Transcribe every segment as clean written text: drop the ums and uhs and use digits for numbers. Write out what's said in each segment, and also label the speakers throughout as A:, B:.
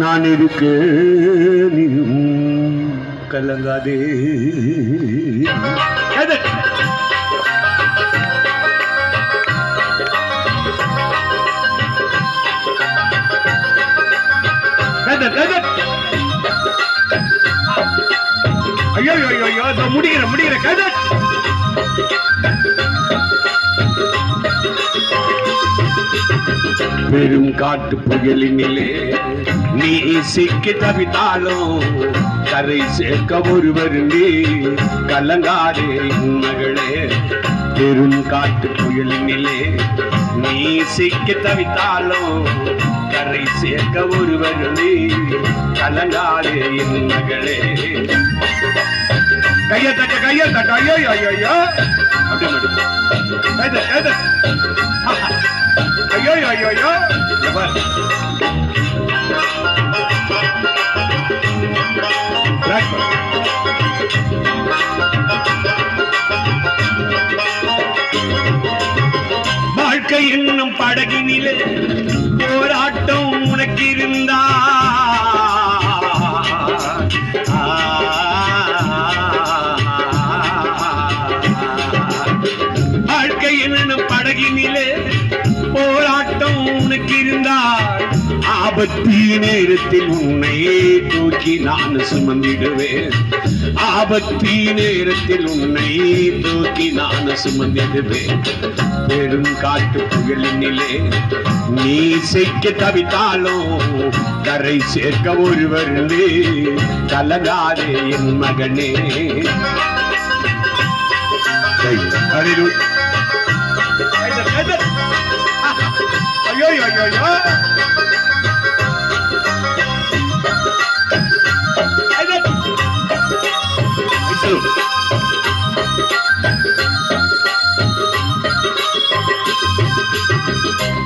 A: நான் இருக்க நீயும் கலங்காதே. ஐயோ முடிகிற கதை பெரும் காட்டு புயலினிலே நீ சிக்கி தவித்தாலும் கரை சேர்க்க ஒருவர் நீ கலங்காதே மகளே. பெரும் காட்டு புயலினிலே நீ சிக்கி தவித்தாலும் கரை சேர்க்க ஒருவர் நீ கலங்காதே மகளே. கைய தட்ட ஐயோ ஐயோ ஐயோ ஐயோ ஐயோ வாழ்க்கை என்னும் படகினிலே போராட்டம் உனக்கு இருந்தா வாழ்க்கை என்னும் படகினிலே போராட்டம் உனக்கு இருந்தால் ஆபத்து நேரத்தில் உன்னை தூக்கி நான் சுமந்திடுவேன். ஆபத்து நேரத்தில் உன்னை தூக்கி நான் சுமந்திடுவேன். பெரும் காட்டு புயலினிலே நீ சிக்க தவித்தாலும் கரை சேர்க்க ஒருவர் நீ கலங்காதே என் மகனே. ஐயோ ஐயோ ஐயோ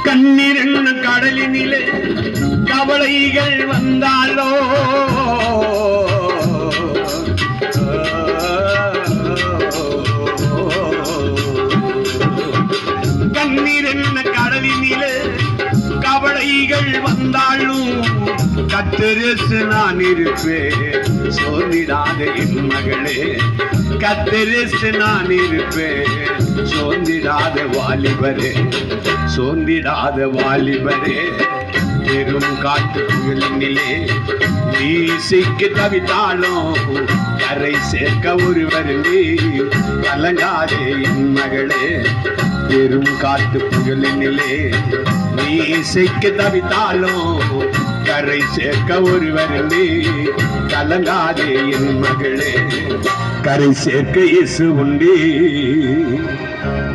A: கண்ணீர் என்ன கடலினிலே கவலைகள் வந்தாலோ கண்ணீர் என்ன கடலினிலே கவலைகள் வந்தாலும் கத்தரிசு நான் இருப்பேன் சோர்ந்திடாத என் மகளே. கத்தரிசு நான் இருப்பேன் சோர்ந்திடாத வாலிபரே சோர்ந்திடாத வாலிபரே. பெரும் காட்டு புயலினிலே நீ சிக்கி தவித்தாலும் கரை சேர்க்க ஒருவர் நீ கலங்காதே என் மகளே. பெரும் காட்டு புயலினிலே நீ சிக்கி தவித்தாலும் கரை சேர்க்க ஒருவர் நீ கலங்காதே என் மகளே. கரை சேர்க்க இயேசு உண்டு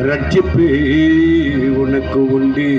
A: ரட்சிப்பு உனக்கு உண்டு.